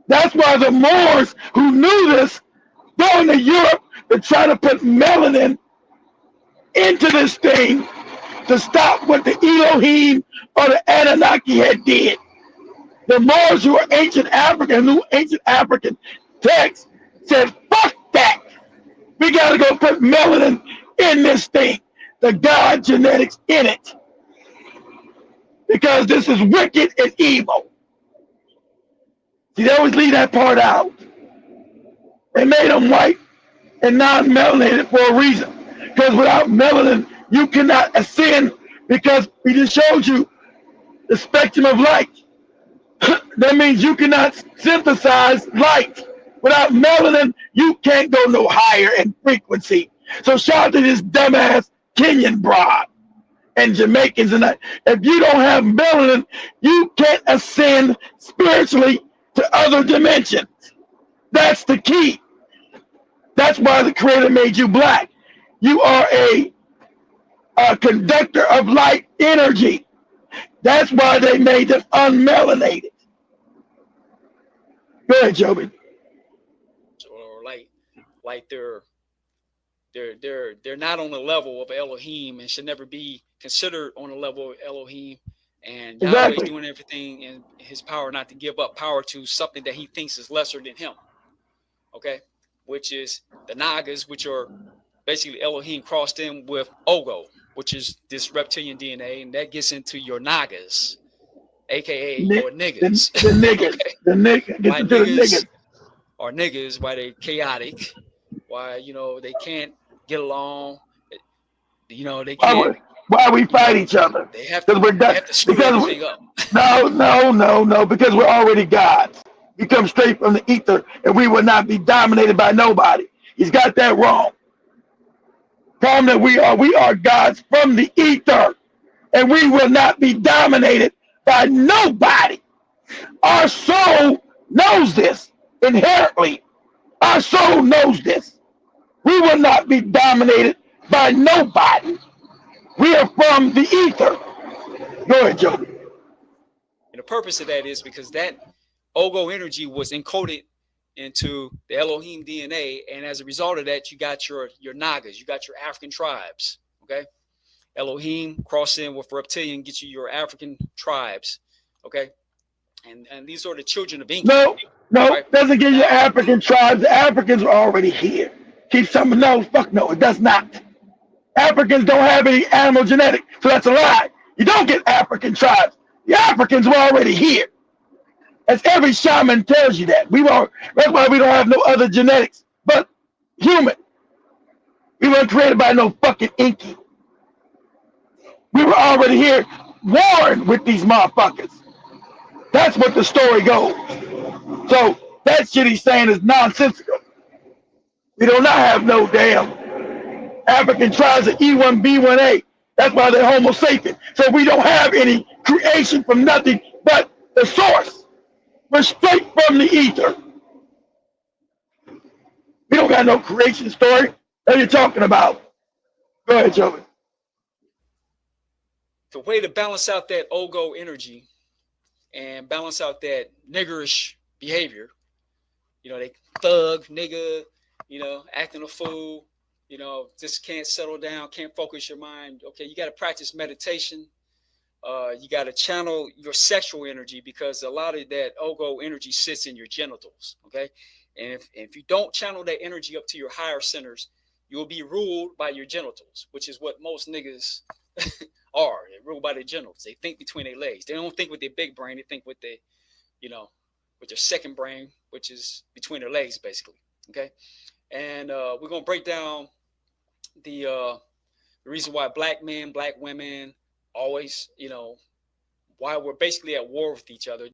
That's why the Moors who knew this going to Europe to try to put melanin into this thing to stop what the Elohim or the Anunnaki had did. The Moors who were ancient African, who ancient African texts said, fuck that. We got to go put melanin in this thing, the God genetics in it, because this is wicked and evil. See, they always leave that part out. They made them white and non-melanated for a reason. Because without melanin, you cannot ascend, because we just showed you the spectrum of light. That means you cannot synthesize light. Without melanin, you can't go no higher in frequency. So shout out to this dumbass Kenyan broad and Jamaicans and that. If you don't have melanin, you can't ascend spiritually to other dimensions. That's the key. That's why the Creator made you black. You are a conductor of light energy. That's why they made them unmelanated. Go ahead, Joby. Or like they're not on the level of Elohim and should never be considered on the level of Elohim. And Yahweh's Exactly. doing everything in his power not to give up power to something that he thinks is lesser than him. Okay, which is the Nagas, which are basically Elohim crossed in with Ogo, which is this reptilian DNA, and that gets into your Nagas, aka your niggas. The niggas. Okay? The niggas. Get Why into the niggas niggas. are niggas? Why they chaotic? Why they can't get along? They can't. Why we fight each other? They have Because to. we're They done. have to screw everything up. No. Because we're already gods. We come straight from the ether, and we will not be dominated by nobody. He's got that wrong. Problem that we are gods from the ether, and we will not be dominated by nobody. Our soul knows this inherently. Our soul knows this. We will not be dominated by nobody. We are from the ether. Go ahead, Joey. And the purpose of that is because that Ogo energy was encoded into the Elohim DNA, and as a result of that, you got your Nagas, you got your African tribes. Okay, Elohim cross in with reptilian, get you your African tribes. Okay, and these are the children of Enki. No, Right? doesn't give you Now, African tribes. The Africans are already here. Keep some, no, fuck no, it does not. Africans don't have any animal genetic, so that's a lie. You don't get African tribes. The Africans were already here. As every shaman tells you that. That's why we don't have no other genetics but human. We weren't created by no fucking Inky. We were already here, warring with these motherfuckers. That's what the story goes. So that shit he's saying is nonsensical. We do not have no damn African tribes of E1B1A. That's why they're Homo sapien. So we don't have any creation from nothing but the source. We're straight from the ether. We don't got no creation story. What are you talking about? Go ahead, Joey. the way to balance out that Ogo energy and balance out that niggerish behavior, they thug, nigga, acting a fool, just can't settle down, can't focus your mind. Okay, you got to practice meditation. You got to channel your sexual energy because a lot of that Ogo energy sits in your genitals. Okay, and if you don't channel that energy up to your higher centers, you'll be ruled by your genitals, which is what most niggas are. They're ruled by their genitals. They think between their legs. They don't think with their big brain. They think with their, with their second brain, which is between their legs, basically. Okay, and we're gonna break down the reason why black men, black women always, why we're basically at war with each other.